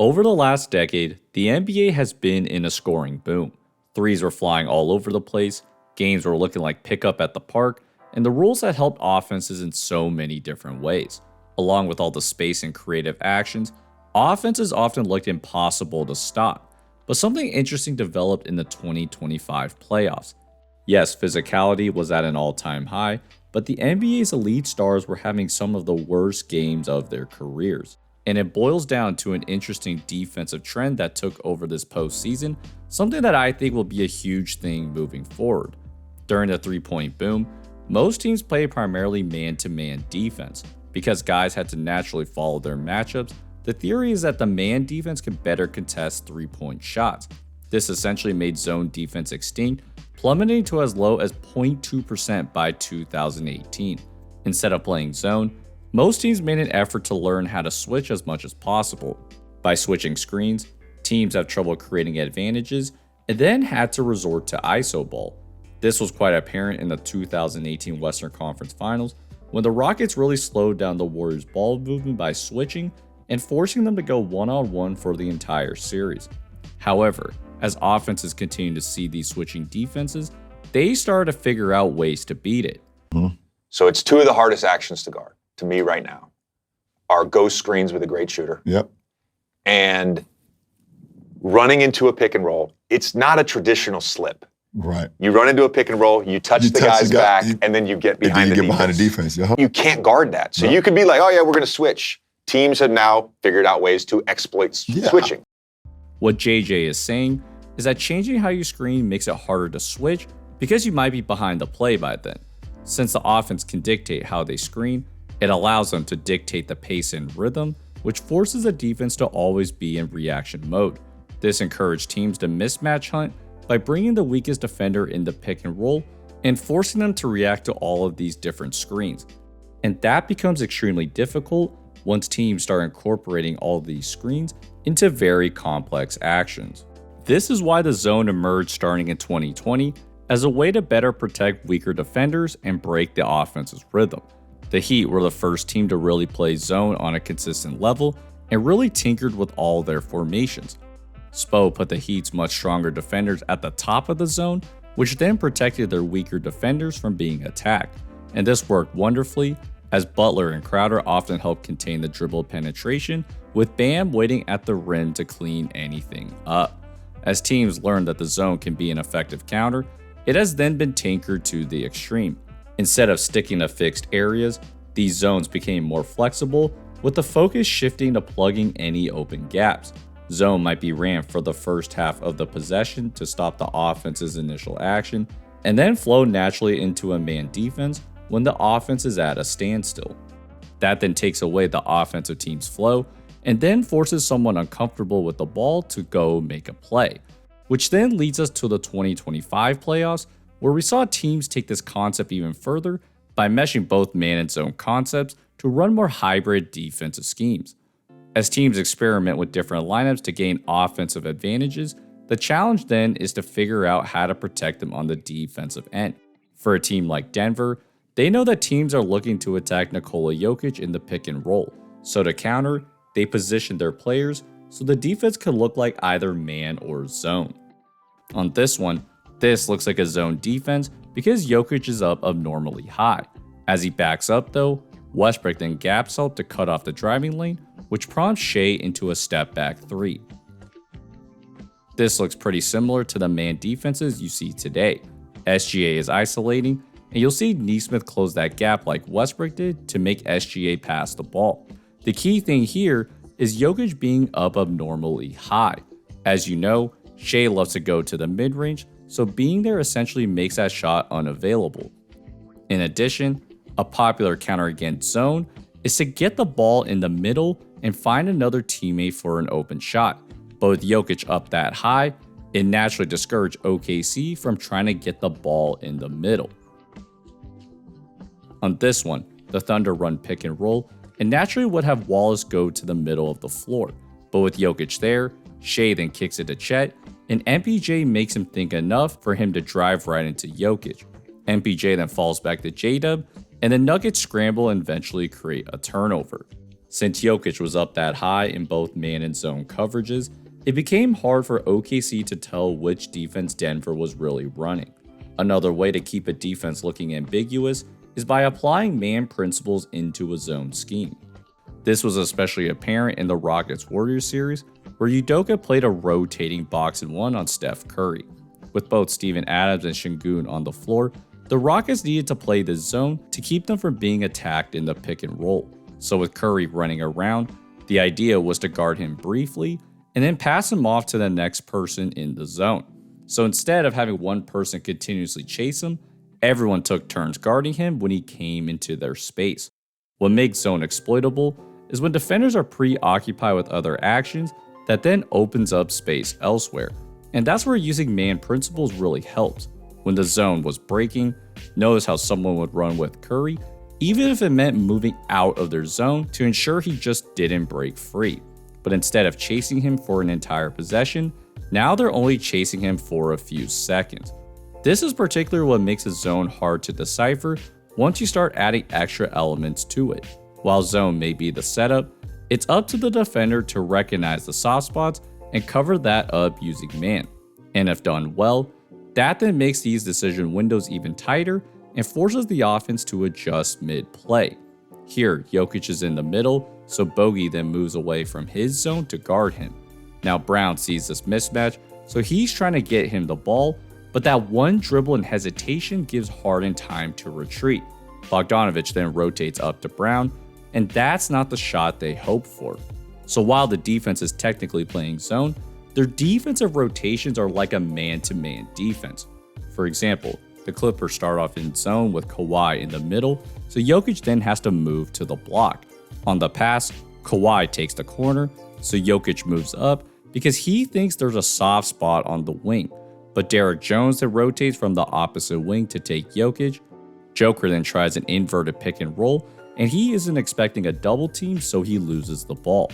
Over the last decade, the NBA has been in a scoring boom. Threes were flying all over the place, games were looking like pickup at the park, and the rules had helped offenses in so many different ways. Along with all the space and creative actions, offenses often looked impossible to stop. But something interesting developed in the 2025 playoffs. Yes, physicality was at an all-time high, but the NBA's elite stars were having some of the worst games of their careers. And it boils down to an interesting defensive trend that took over this postseason, something that I think will be a huge thing moving forward. During the three-point boom, most teams played primarily man-to-man defense. Because guys had to naturally follow their matchups, the theory is that the man defense can better contest three-point shots. This essentially made zone defense extinct, plummeting to as low as 0.2% by 2018. Instead of playing zone, most teams made an effort to learn how to switch as much as possible. By switching screens, teams have trouble creating advantages and then had to resort to ISO ball. This was quite apparent in the 2018 Western Conference Finals, when the Rockets really slowed down the Warriors' ball movement by switching and forcing them to go one-on-one for the entire series. However, as offenses continued to see these switching defenses, they started to figure out ways to beat it. So it's two of the hardest actions to guard, to me right now, are ghost screens with a great shooter. Yep. And running into a pick and roll. It's not a traditional slip. Right. You run into a pick and roll, you touch the guy's back, and then you get behind the defense. Behind the defense. Yeah. You can't guard that. So you could be like, oh yeah, we're going to switch. Teams have now figured out ways to exploit switching. What JJ is saying is that changing how you screen makes it harder to switch because you might be behind the play by then. Since the offense can dictate how they screen, it allows them to dictate the pace and rhythm, which forces the defense to always be in reaction mode. This encouraged teams to mismatch hunt by bringing the weakest defender in the pick and roll and forcing them to react to all of these different screens. And that becomes extremely difficult once teams start incorporating all of these screens into very complex actions. This is why the zone emerged starting in 2020 as a way to better protect weaker defenders and break the offense's rhythm. The Heat were the first team to really play zone on a consistent level and really tinkered with all their formations. Spo put the Heat's much stronger defenders at the top of the zone, which then protected their weaker defenders from being attacked. And this worked wonderfully, as Butler and Crowder often helped contain the dribble penetration, with Bam waiting at the rim to clean anything up. As teams learned that the zone can be an effective counter, it has then been tinkered to the extreme. Instead of sticking to fixed areas, these zones became more flexible, with the focus shifting to plugging any open gaps. Zone might be ran for the first half of the possession to stop the offense's initial action, and then flow naturally into a man defense when the offense is at a standstill. That then takes away the offensive team's flow, and then forces someone uncomfortable with the ball to go make a play. Which then leads us to the 2025 playoffs, where we saw teams take this concept even further by meshing both man and zone concepts to run more hybrid defensive schemes. As teams experiment with different lineups to gain offensive advantages, the challenge then is to figure out how to protect them on the defensive end. For a team like Denver, they know that teams are looking to attack Nikola Jokic in the pick and roll, so to counter, they position their players so the defense can look like either man or zone. On this one, this looks like a zone defense because Jokic is up abnormally high. As he backs up though, Westbrook then gaps out to cut off the driving lane, which prompts Shea into a step back three. This looks pretty similar to the man defenses you see today. SGA is isolating, and you'll see Nesmith close that gap like Westbrook did to make SGA pass the ball. The key thing here is Jokic being up abnormally high. As you know, Shea loves to go to the mid-range, so being there essentially makes that shot unavailable. In addition, a popular counter against zone is to get the ball in the middle and find another teammate for an open shot. But with Jokic up that high, it naturally discouraged OKC from trying to get the ball in the middle. On this one, the Thunder run pick and roll and naturally would have Wallace go to the middle of the floor. But with Jokic there, Shea then kicks it to Chet, and MPJ makes him think enough for him to drive right into Jokic. MPJ then falls back to J-Dub, and the Nuggets scramble and eventually create a turnover. Since Jokic was up that high in both man and zone coverages, it became hard for OKC to tell which defense Denver was really running. Another way to keep a defense looking ambiguous is by applying man principles into a zone scheme. This was especially apparent in the Rockets-Warriors series, where Udoka played a rotating box and one on Steph Curry. With both Steven Adams and Şengün on the floor, the Rockets needed to play the zone to keep them from being attacked in the pick and roll. So with Curry running around, the idea was to guard him briefly and then pass him off to the next person in the zone. So instead of having one person continuously chase him, everyone took turns guarding him when he came into their space. What makes zone exploitable is when defenders are preoccupied with other actions that then opens up space elsewhere. And that's where using man principles really helps. When the zone was breaking, notice how someone would run with Curry, even if it meant moving out of their zone to ensure he just didn't break free. But instead of chasing him for an entire possession, now they're only chasing him for a few seconds. This is particularly what makes a zone hard to decipher once you start adding extra elements to it. While zone may be the setup, it's up to the defender to recognize the soft spots and cover that up using man. And if done well, that then makes these decision windows even tighter and forces the offense to adjust mid-play. Here, Jokic is in the middle, so Bogey then moves away from his zone to guard him. Now Brown sees this mismatch, so he's trying to get him the ball, but that one dribble and hesitation gives Harden time to retreat. Bogdanović then rotates up to Brown, and that's not the shot they hoped for. So while the defense is technically playing zone, their defensive rotations are like a man-to-man defense. For example, the Clippers start off in zone with Kawhi in the middle, so Jokic then has to move to the block. On the pass, Kawhi takes the corner, so Jokic moves up because he thinks there's a soft spot on the wing. But Derrick Jones then rotates from the opposite wing to take Jokic. Joker then tries an inverted pick and roll, and he isn't expecting a double team, so he loses the ball.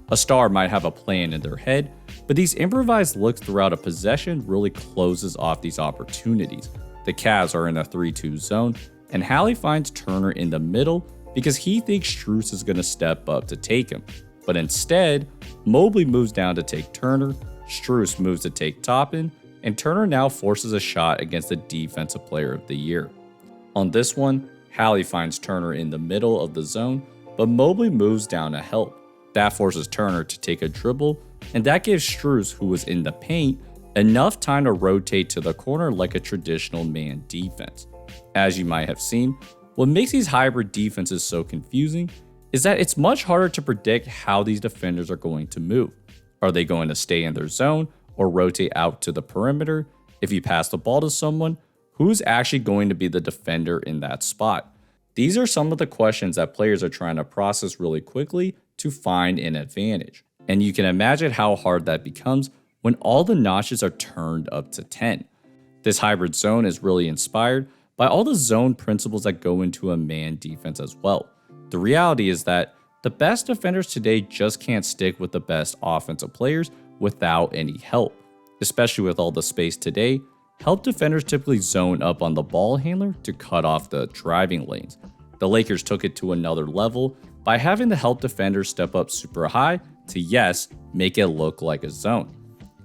A star might have a plan in their head, but these improvised looks throughout a possession really closes off these opportunities. The Cavs are in a 3-2 zone, and Hallie finds Turner in the middle because he thinks Strus is going to step up to take him. But instead, Mobley moves down to take Turner, Strus moves to take Toppin, and Turner now forces a shot against the Defensive Player of the Year. On this one, Hallie finds Turner in the middle of the zone, but Mobley moves down to help. That forces Turner to take a dribble, and that gives Strus, who was in the paint, enough time to rotate to the corner like a traditional man defense. As you might have seen, what makes these hybrid defenses so confusing is that it's much harder to predict how these defenders are going to move. Are they going to stay in their zone or rotate out to the perimeter? If you pass the ball to someone, who's actually going to be the defender in that spot? These are some of the questions that players are trying to process really quickly to find an advantage. And you can imagine how hard that becomes when all the notches are turned up to 10. This hybrid zone is really inspired by all the zone principles that go into a man defense as well. The reality is that the best defenders today just can't stick with the best offensive players without any help. Especially with all the space today, help defenders typically zone up on the ball handler to cut off the driving lanes. The Lakers took it to another level by having the help defenders step up super high to, yes, make it look like a zone.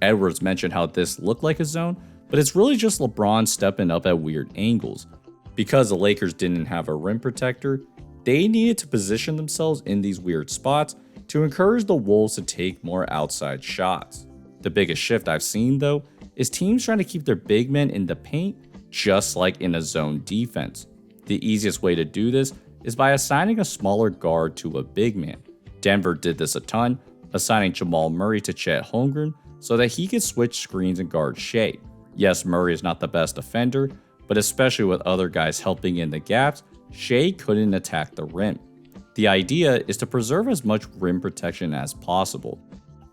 Edwards mentioned how this looked like a zone, but it's really just LeBron stepping up at weird angles. Because the Lakers didn't have a rim protector, they needed to position themselves in these weird spots to encourage the Wolves to take more outside shots. The biggest shift I've seen, though, is teams trying to keep their big men in the paint just like in a zone defense. The easiest way to do this is by assigning a smaller guard to a big man. Denver did this a ton, assigning Jamal Murray to Chet Holmgren so that he could switch screens and guard Shea. Yes, Murray is not the best defender, but especially with other guys helping in the gaps, Shea couldn't attack the rim. The idea is to preserve as much rim protection as possible.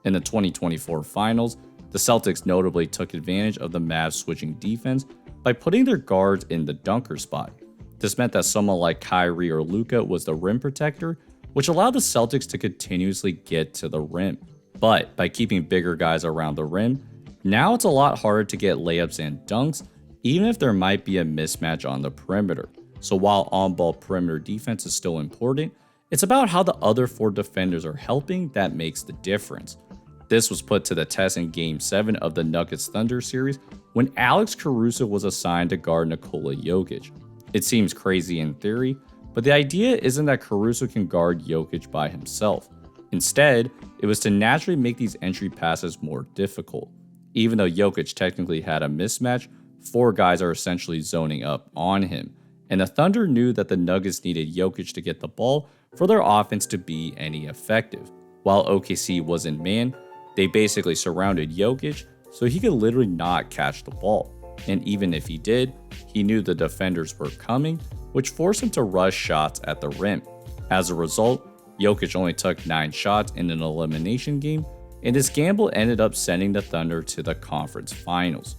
In the 2024 finals, the Celtics notably took advantage of the Mavs switching defense by putting their guards in the dunker spot. This meant that someone like Kyrie or Luka was the rim protector, which allowed the Celtics to continuously get to the rim. But by keeping bigger guys around the rim, now it's a lot harder to get layups and dunks, even if there might be a mismatch on the perimeter. So while on-ball perimeter defense is still important, It's about how the other 4 defenders are helping that makes the difference. This was put to the test in Game 7 of the Nuggets Thunder series when Alex Caruso was assigned to guard Nikola Jokic. It seems crazy in theory, but the idea isn't that Caruso can guard Jokic by himself. Instead, it was to naturally make these entry passes more difficult. Even though Jokic technically had a mismatch, 4 guys are essentially zoning up on him, and the Thunder knew that the Nuggets needed Jokic to get the ball for their offense to be any effective. While OKC wasn't man, they basically surrounded Jokic so he could literally not catch the ball. And even if he did, he knew the defenders were coming, which forced him to rush shots at the rim. As a result, Jokic only took 9 shots in an elimination game, and this gamble ended up sending the Thunder to the conference finals.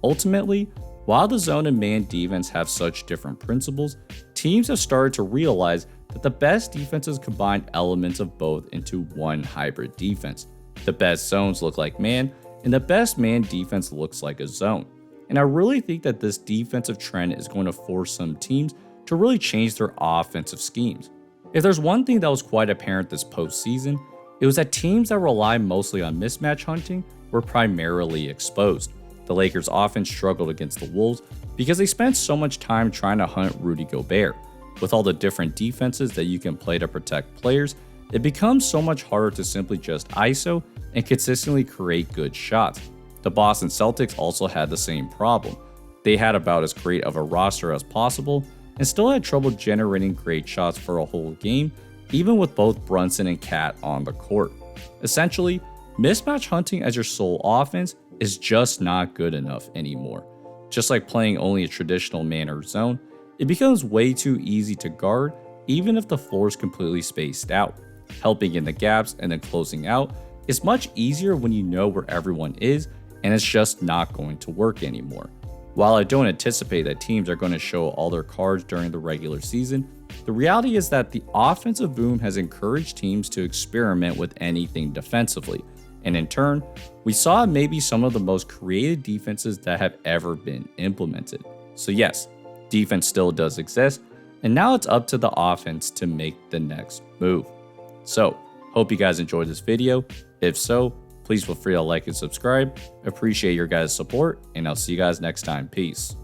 Ultimately, while the zone and man defense have such different principles, teams have started to realize that the best defenses combine elements of both into one hybrid defense. The best zones look like man, and the best man defense looks like a zone. And I really think that this defensive trend is going to force some teams to really change their offensive schemes. If there's one thing that was quite apparent this postseason, it was that teams that rely mostly on mismatch hunting were primarily exposed. The Lakers' offense struggled against the Wolves because they spent so much time trying to hunt Rudy Gobert. With all the different defenses that you can play to protect players, it becomes so much harder to simply just ISO and consistently create good shots. The Boston Celtics also had the same problem. They had about as great of a roster as possible and still had trouble generating great shots for a whole game, even with both Brunson and Cat on the court. Essentially, mismatch hunting as your sole offense is just not good enough anymore. Just like playing only a traditional man or zone, it becomes way too easy to guard even if the floor is completely spaced out. Helping in the gaps and then closing out is much easier when you know where everyone is, and it's just not going to work anymore. While I don't anticipate that teams are going to show all their cards during the regular season, the reality is that the offensive boom has encouraged teams to experiment with anything defensively, and in turn, we saw maybe some of the most creative defenses that have ever been implemented. So yes, defense still does exist, and now it's up to the offense to make the next move. So, hope you guys enjoyed this video. If so, please feel free to like and subscribe. Appreciate your guys' support, and I'll see you guys next time. Peace.